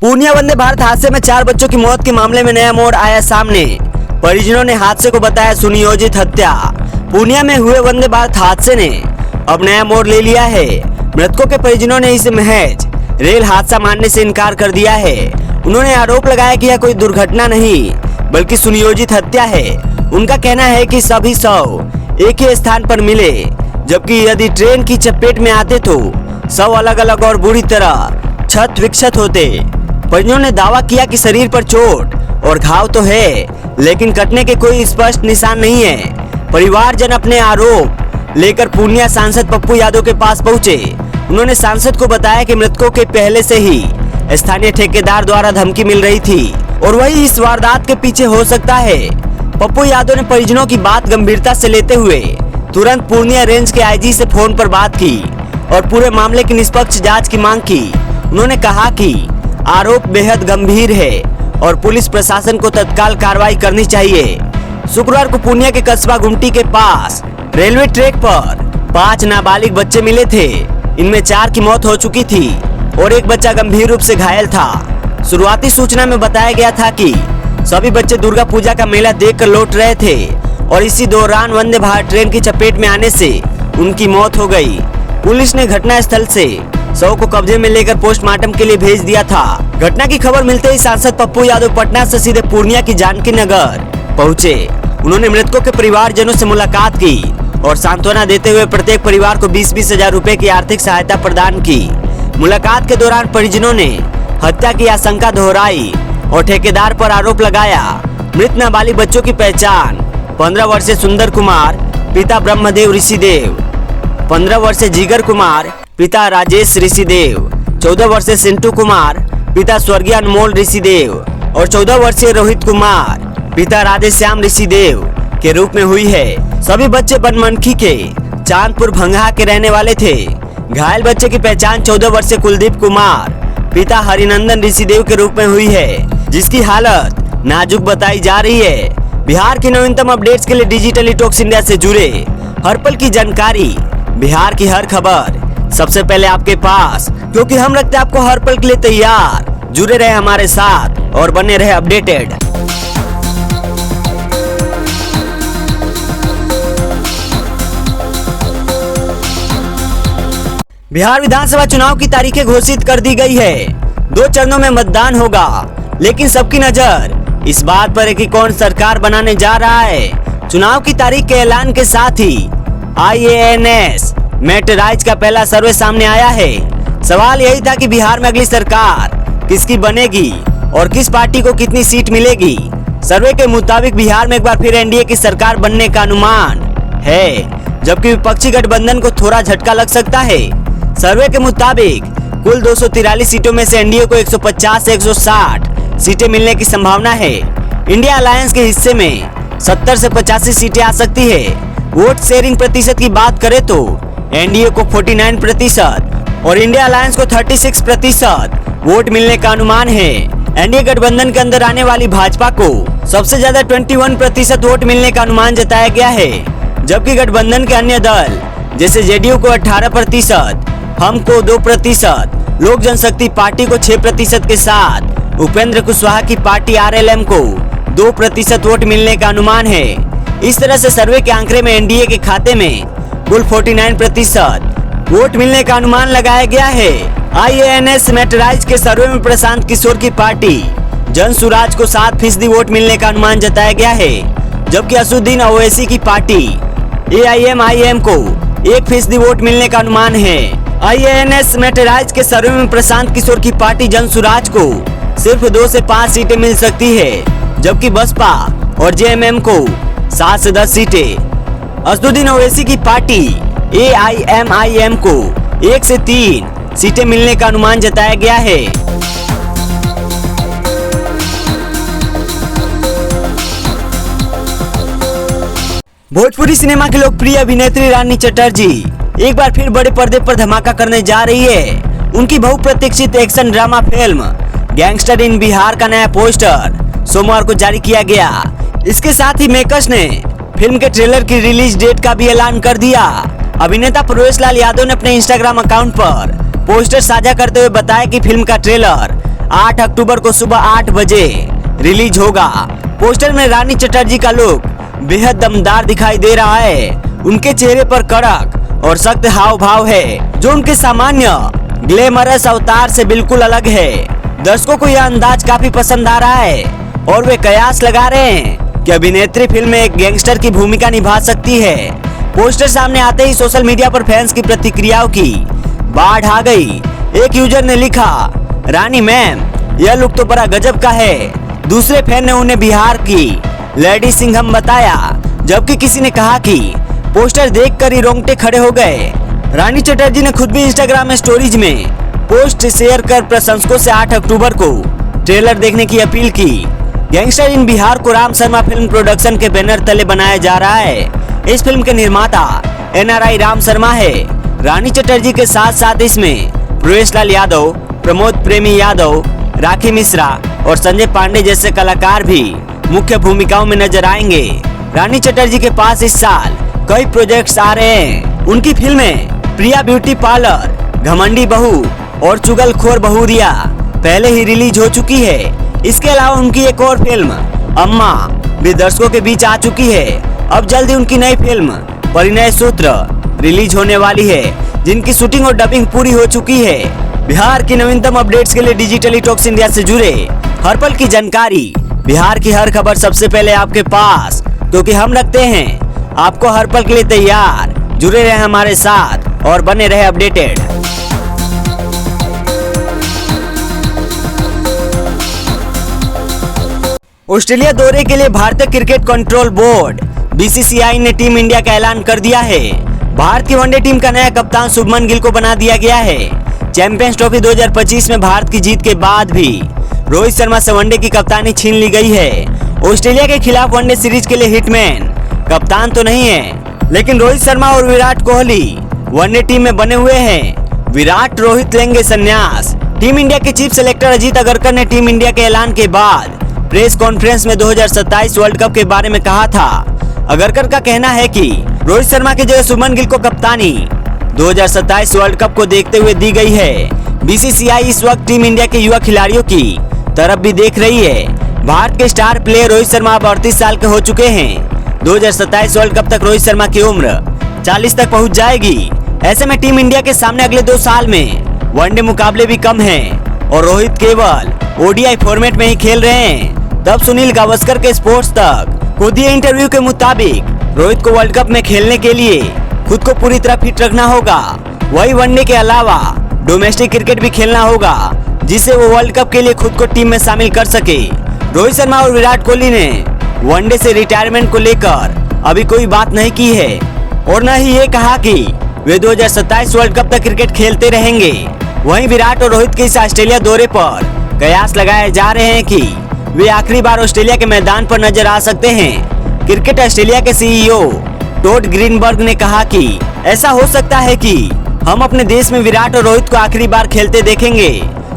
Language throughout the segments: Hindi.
पूर्णिया वंदे भारत हादसे में 4 बच्चों की मौत के मामले में नया मोड़ आया सामने। परिजनों ने हादसे को बताया सुनियोजित हत्या। पूर्णिया में हुए वंदे भारत हादसे ने अब नया मोड़ ले लिया है। मृतकों के परिजनों ने इसे महज रेल हादसा मानने से इनकार कर दिया है। उन्होंने आरोप लगाया कि यह कोई दुर्घटना नहीं बल्कि सुनियोजित हत्या है। उनका कहना है कि सभी शव एक ही स्थान पर मिले, जबकि यदि ट्रेन की चपेट में आते तो शव अलग अलग और बुरी तरह क्षत विक्षत होते। परिजनों ने दावा किया कि शरीर पर चोट और घाव तो है, लेकिन कटने के कोई स्पष्ट निशान नहीं है। परिवारजन अपने आरोप लेकर पूर्णिया सांसद पप्पू यादव के पास पहुंचे। उन्होंने सांसद को बताया कि मृतकों के पहले से ही स्थानीय ठेकेदार द्वारा धमकी मिल रही थी और वही इस वारदात के पीछे हो सकता है। पप्पू यादव ने परिजनों की बात गंभीरता से लेते हुए तुरंत पूर्णिया रेंज के आईजी से फोन पर बात की और पूरे मामले की निष्पक्ष जांच की मांग की। उन्होंने कहा कि आरोप बेहद गंभीर है और पुलिस प्रशासन को तत्काल कार्रवाई करनी चाहिए। शुक्रवार को पूर्णिया के कस्बा गुमटी के पास रेलवे ट्रैक पर 5 नाबालिग बच्चे मिले थे। इनमें 4 की मौत हो चुकी थी और एक बच्चा गंभीर रूप से घायल था। शुरुआती सूचना में बताया गया था कि सभी बच्चे दुर्गा पूजा का मेला देखकर लौट रहे थे और इसी दौरान वंदे भारत ट्रेन की चपेट में आने से उनकी मौत हो गई। पुलिस ने घटना स्थल से शव को कब्जे में लेकर पोस्टमार्टम के लिए भेज दिया था। घटना की खबर मिलते ही सांसद पप्पू यादव पटना से सीधे पूर्णिया की जानकी नगर पहुंचे। उन्होंने मृतकों के परिवारजनों से मुलाकात की और सांत्वना देते हुए प्रत्येक परिवार को 20-20 हजार रुपए की आर्थिक सहायता प्रदान की। मुलाकात के दौरान परिजनों ने हत्या की आशंका दोहराई और ठेकेदार पर आरोप लगाया। मृत नाबालिग बच्चों की पहचान 15 वर्षीय सुंदर कुमार पिता ब्रह्मदेव ऋषिदेव, 15 वर्षीय जिगर कुमार पिता राजेश ऋषिदेव, 14 वर्षीय सिंटू कुमार पिता स्वर्गीय अनमोल ऋषिदेव और 14 वर्षीय रोहित कुमार पिता राधेश्याम ऋषिदेव के रूप में हुई है। सभी बच्चे बनमनखी के चांदपुर भंगा के रहने वाले थे। घायल बच्चे की पहचान 14 वर्षीय कुलदीप कुमार पिता हरिनंदन ऋषिदेव के रूप में हुई है, जिसकी हालत नाजुक बताई जा रही है। बिहार की नवीनतम अपडेट्स के लिए डिजिटल टॉक्स इंडिया से जुड़े हर पल की जानकारी, बिहार की हर खबर सबसे पहले आपके पास, क्योंकि हम रखते हैं आपको हर पल के लिए तैयार। जुड़े रहे हमारे साथ और बने रहे अपडेटेड। बिहार विधानसभा चुनाव की तारीखें घोषित कर दी गई है। 2 चरणों में मतदान होगा, लेकिन सबकी नजर इस बात पर है कि कौन सरकार बनाने जा रहा है। चुनाव की तारीख के ऐलान के साथ ही IANS मैटराइज का पहला सर्वे सामने आया है। सवाल यही था कि बिहार में अगली सरकार किसकी बनेगी और किस पार्टी को कितनी सीट मिलेगी। सर्वे के मुताबिक बिहार में एक बार फिर एनडीए की सरकार बनने का अनुमान है, जबकि विपक्षी गठबंधन को थोड़ा झटका लग सकता है। सर्वे के मुताबिक कुल 243 सीटों में से एनडीए को 150 से 160 सीटें मिलने की संभावना है। इंडिया अलायंस के हिस्से में 70 से 85 सीटें आ सकती है। वोट शेयरिंग प्रतिशत की बात करें तो एनडीए को 49% और इंडिया अलायंस को 36% वोट मिलने का अनुमान है। एनडीए गठबंधन के अंदर आने वाली भाजपा को सबसे ज्यादा 21% वोट मिलने का अनुमान जताया गया है, जबकि गठबंधन के अन्य दल जैसे जेडीयू को 18%, हम को 2%, लोक जनशक्ति पार्टी को 6% के साथ उपेंद्र कुशवाहा की पार्टी आरएलएम को 2% वोट मिलने का अनुमान है। इस तरह से सर्वे के आंकड़े में एनडीए के खाते में कुल 49% वोट मिलने का अनुमान लगाया गया है। IANS मैटराइज के सर्वे में प्रशांत किशोर की पार्टी जन सुराज को 7% वोट मिलने का अनुमान जताया गया है, जबकि असुद्दीन ओवैसी की पार्टी AIMIM को 1% वोट मिलने का अनुमान है। IANS मैटराइज के सर्वे में प्रशांत किशोर की पार्टी जन सुराज को सिर्फ 2 से 5 सीटें मिल सकती है, जबकि बसपा और JMM को 7 से 10 सीटें। असदुद्दीन ओवैसी की पार्टी AIMIM को 1 से 3 सीटें मिलने का अनुमान जताया गया है। भोजपुरी सिनेमा की लोकप्रिय अभिनेत्री रानी चटर्जी एक बार फिर बड़े पर्दे पर धमाका करने जा रही है। उनकी बहुप्रतीक्षित एक्शन ड्रामा फिल्म गैंगस्टर इन बिहार का नया पोस्टर सोमवार को जारी किया गया। इसके साथ ही मेकर्स ने फिल्म के ट्रेलर की रिलीज डेट का भी ऐलान कर दिया। अभिनेता प्रवेश लाल यादव ने अपने इंस्टाग्राम अकाउंट पर पोस्टर साझा करते हुए बताया कि फिल्म का ट्रेलर 8 अक्टूबर को सुबह 8 बजे रिलीज होगा। पोस्टर में रानी चटर्जी का लुक बेहद दमदार दिखाई दे रहा है। उनके चेहरे पर कड़क और सख्त हाव भाव है, जो उनके सामान्य ग्लैमरस अवतार से बिल्कुल अलग है। दर्शकों को यह अंदाज काफी पसंद आ रहा है और वे कयास लगा रहे हैं कि अभिनेत्री फिल्म में एक गैंगस्टर की भूमिका निभा सकती है। पोस्टर सामने आते ही सोशल मीडिया पर फैंस की प्रतिक्रियाओं की बाढ़ आ गई। एक यूजर ने लिखा, रानी मैम यह लुक तो बड़ा गजब का है। दूसरे फैन ने उन्हें बिहार की लेडी सिंघम बताया, जबकि किसी ने कहा कि पोस्टर देखकर ही रोंगटे खड़े हो गए। रानी चटर्जी ने खुद भी इंस्टाग्राम स्टोरीज में पोस्ट शेयर कर प्रशंसकों से 8 अक्टूबर को ट्रेलर देखने की अपील की। गैंगस्टर इन बिहार को राम शर्मा फिल्म प्रोडक्शन के बैनर तले बनाया जा रहा है। इस फिल्म के निर्माता NRI राम शर्मा है। रानी चटर्जी के साथ साथ इसमें प्रवेश लाल यादव, प्रमोद प्रेमी यादव, राखी मिश्रा और संजय पांडे जैसे कलाकार भी मुख्य भूमिकाओं में नजर आएंगे। रानी चटर्जी के पास इस साल कई प्रोजेक्ट्स आ रहे हैं। उनकी फिल्में प्रिया ब्यूटी पार्लर, घमंडी बहू और चुगलखोर बहुरिया पहले ही रिलीज हो चुकी है। इसके अलावा उनकी एक और फिल्म अम्मा भी दर्शकों के बीच आ चुकी है। अब जल्द ही उनकी नई फिल्म परिणय सूत्र रिलीज होने वाली है, जिनकी शूटिंग और डबिंग पूरी हो चुकी है। बिहार की नवीनतम अपडेट्स के लिए डिजिटली टॉक्स इंडिया से जुड़े हर पल की जानकारी, बिहार की हर खबर सबसे पहले आपके पास, क्योंकि हम रखते हैं आपको हर पल के लिए तैयार। जुड़े रहे हमारे साथ और बने रहे अपडेटेड। ऑस्ट्रेलिया दौरे के लिए भारतीय क्रिकेट कंट्रोल बोर्ड BCCI ने टीम इंडिया का ऐलान कर दिया है। भारत की वनडे टीम का नया कप्तान शुभमन गिल को बना दिया गया है। चैंपियंस ट्रॉफी 2025 में भारत की जीत के बाद भी रोहित शर्मा से वनडे की कप्तानी छीन ली गई है। ऑस्ट्रेलिया के खिलाफ वनडे सीरीज के लिए हिटमैन कप्तान तो नहीं है, लेकिन रोहित शर्मा और विराट कोहली वनडे टीम में बने हुए हैं। विराट रोहित लेंगे संन्यास। टीम इंडिया के चीफ सेलेक्टर अजीत अगरकर ने टीम इंडिया के ऐलान के बाद प्रेस कॉन्फ्रेंस में 2027 वर्ल्ड कप के बारे में कहा था। अगरकर का कहना है कि रोहित शर्मा की जगह शुभमन गिल को कप्तानी 2027 वर्ल्ड कप को देखते हुए दी गई है। BCCI इस वक्त टीम इंडिया के युवा खिलाड़ियों की तरफ भी देख रही है। भारत के स्टार प्लेयर रोहित शर्मा अब 38 साल के हो चुके हैं। 2027 वर्ल्ड कप तक रोहित शर्मा की उम्र 40 तक पहुंच जाएगी। ऐसे में टीम इंडिया के सामने अगले 2 साल में वनडे मुकाबले भी कम हैं और रोहित केवल ODI फॉर्मेट में ही खेल रहे हैं। तब सुनील गावस्कर के स्पोर्ट्स तक को दिए इंटरव्यू के मुताबिक रोहित को वर्ल्ड कप में खेलने के लिए खुद को पूरी तरह फिट रखना होगा। वही वनडे के अलावा डोमेस्टिक क्रिकेट भी खेलना होगा, जिससे वो वर्ल्ड कप के लिए खुद को टीम में शामिल कर सके। रोहित शर्मा और विराट कोहली ने वनडे से रिटायरमेंट को लेकर अभी कोई बात नहीं की है और न ही ये कहा कि वे 2027 वर्ल्ड कप तक क्रिकेट खेलते रहेंगे। वहीं विराट और रोहित के इस ऑस्ट्रेलिया दौरे पर कयास लगाए जा रहे हैं कि वे आखिरी बार ऑस्ट्रेलिया के मैदान पर नजर आ सकते हैं। क्रिकेट ऑस्ट्रेलिया के CEO टॉड ग्रीनबर्ग ने कहा कि ऐसा हो सकता है कि हम अपने देश में विराट और रोहित को आखिरी बार खेलते देखेंगे।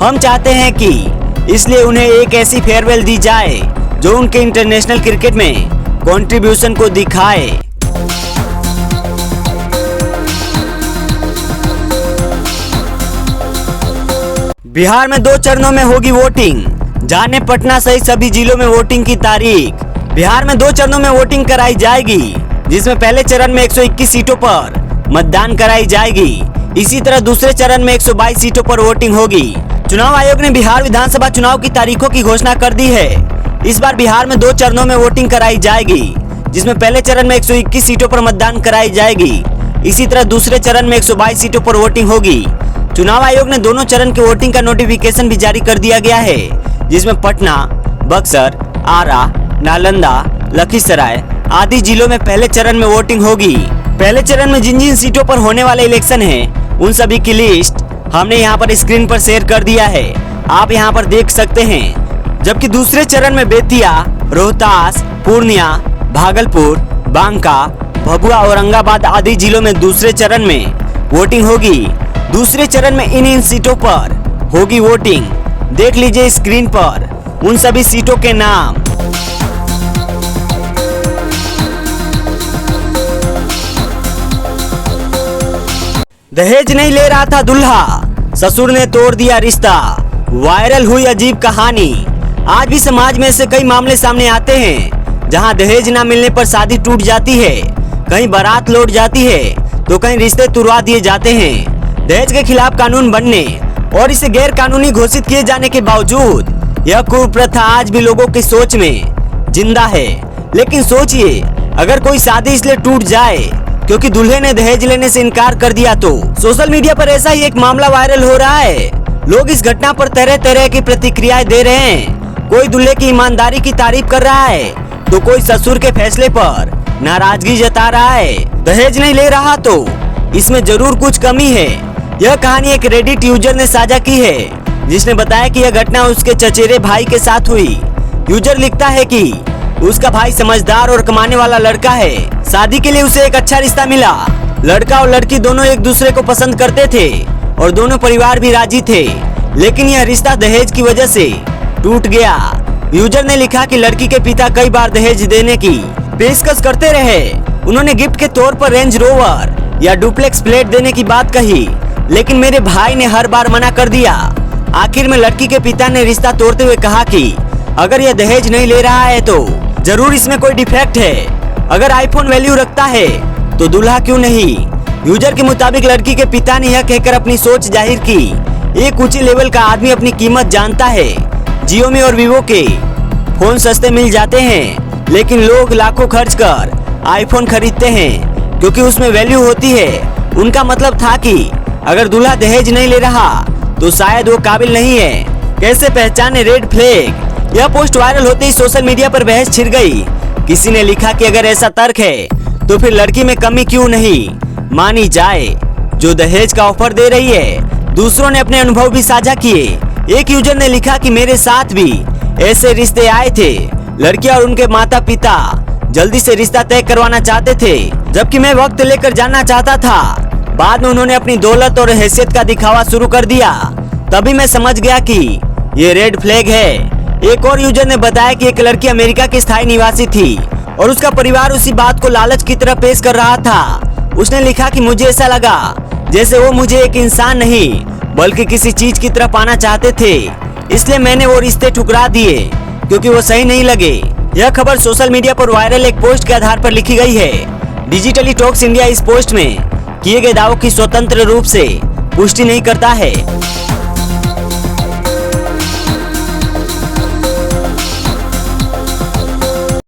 हम चाहते हैं कि इसलिए उन्हें एक ऐसी फेयरवेल दी जाए जो उनके इंटरनेशनल क्रिकेट में कंट्रीब्यूशन को दिखाए। बिहार में 2 चरणों में होगी वोटिंग, जाने पटना सहित सभी जिलों में वोटिंग की तारीख। बिहार में 2 चरणों में वोटिंग कराई जाएगी, जिसमें पहले चरण में 121 सीटों पर मतदान कराई जाएगी। इसी तरह दूसरे चरण में 122 सीटों पर वोटिंग होगी। चुनाव आयोग ने बिहार विधानसभा चुनाव की तारीखों की घोषणा कर दी है। इस बार बिहार में 2 चरणों में वोटिंग कराई जाएगी, जिसमें पहले चरण में 121 सीटों पर मतदान कराई जाएगी। इसी तरह दूसरे चरण में 122 सीटों पर वोटिंग होगी। चुनाव आयोग ने दोनों चरण की वोटिंग का नोटिफिकेशन भी जारी कर दिया गया है, जिसमें पटना, बक्सर, आरा, नालंदा, लखीसराय आदि जिलों में पहले चरण में वोटिंग होगी। पहले चरण में जिन जिन सीटों पर होने वाले इलेक्शन हैं, उन सभी की लिस्ट हमने यहाँ पर स्क्रीन पर शेयर कर दिया है, आप यहाँ पर देख सकते हैं। जबकि दूसरे चरण में बेतिया, रोहतास, पूर्णिया, भागलपुर, बांका, भभुआ, औरंगाबाद आदि जिलों में दूसरे चरण में वोटिंग होगी। दूसरे चरण में इन सीटों पर होगी वोटिंग। देख लीजिए स्क्रीन पर उन सभी सीटों के नाम। दहेज नहीं ले रहा था दूल्हा, ससुर ने तोड़ दिया रिश्ता। वायरल हुई अजीब कहानी। आज भी समाज में ऐसे कई मामले सामने आते हैं जहां दहेज न मिलने पर शादी टूट जाती है, कहीं बारात लौट जाती है तो कहीं रिश्ते तुड़वा दिए जाते हैं। दहेज के खिलाफ कानून बनने और इसे गैर कानूनी घोषित किए जाने के बावजूद यह कुप्रथा आज भी लोगों की सोच में जिंदा है। लेकिन सोचिए, अगर कोई शादी इसलिए टूट जाए क्योंकि दूल्हे ने दहेज लेने से इनकार कर दिया तो। सोशल मीडिया पर ऐसा ही एक मामला वायरल हो रहा है। लोग इस घटना पर तरह तरह की प्रतिक्रियाएं दे रहे हैं। कोई दूल्हे की ईमानदारी की तारीफ कर रहा है तो कोई ससुर के फैसले पर नाराजगी जता रहा है। दहेज नहीं ले रहा तो इसमें जरूर कुछ कमी है। यह कहानी एक रेडिट यूजर ने साझा की है, जिसने बताया कि यह घटना उसके चचेरे भाई के साथ हुई। यूजर लिखता है कि उसका भाई समझदार और कमाने वाला लड़का है। शादी के लिए उसे एक अच्छा रिश्ता मिला। लड़का और लड़की दोनों एक दूसरे को पसंद करते थे और दोनों परिवार भी राजी थे, लेकिन यह रिश्ता दहेज की वजह से टूट गया। यूजर ने लिखा कि लड़की के पिता कई बार दहेज देने की पेशकश करते रहे। उन्होंने गिफ्ट के तौर पर रेंज रोवर या डुप्लेक्स फ्लैट देने की बात कही, लेकिन मेरे भाई ने हर बार मना कर दिया। आखिर में लड़की के पिता ने रिश्ता तोड़ते हुए कहा कि अगर यह दहेज नहीं ले रहा है तो जरूर इसमें कोई डिफेक्ट है। अगर आईफोन वैल्यू रखता है तो दूल्हा क्यों नहीं। यूजर के मुताबिक लड़की के पिता ने यह कहकर अपनी सोच जाहिर की, एक ऊंचे लेवल का आदमी अपनी कीमत जानता है। जियोमी और वीवो के फोन सस्ते मिल जाते हैं, लेकिन लोग लाखों खर्च कर आईफोन खरीदते हैं क्योंकि उसमें वैल्यू होती है। उनका मतलब था कि अगर दूल्हा दहेज नहीं ले रहा तो शायद वो काबिल नहीं है। कैसे पहचाने रेड फ्लैग। यह पोस्ट वायरल होते ही सोशल मीडिया पर बहस छिड़ गई। किसी ने लिखा कि अगर ऐसा तर्क है तो फिर लड़की में कमी क्यों नहीं मानी जाए जो दहेज का ऑफर दे रही है। दूसरों ने अपने अनुभव भी साझा किए। एक यूजर ने लिखा कि मेरे साथ भी ऐसे रिश्ते आए थे। लड़कियां और उनके माता पिता जल्दी से रिश्ता तय करवाना चाहते थे, जबकि मैं वक्त लेकर जानना चाहता था। बाद में उन्होंने अपनी दौलत और हैसियत का दिखावा शुरू कर दिया। तभी मैं समझ गया कि ये रेड फ्लैग है। एक और यूजर ने बताया कि एक लड़की अमेरिका की स्थायी निवासी थी और उसका परिवार उसी बात को लालच की तरह पेश कर रहा था। उसने लिखा कि मुझे ऐसा लगा जैसे वो मुझे एक इंसान नहीं बल्कि किसी चीज की तरह पाना चाहते थे, इसलिए मैंने वो रिश्ते ठुकरा दिए क्योंकि वो सही नहीं लगे। यह खबर सोशल मीडिया पर वायरल एक पोस्ट के आधार पर लिखी गई है। डिजिटली टॉक्स इंडिया इस पोस्ट में किए गए दावों की स्वतंत्र रूप से पुष्टि नहीं करता है।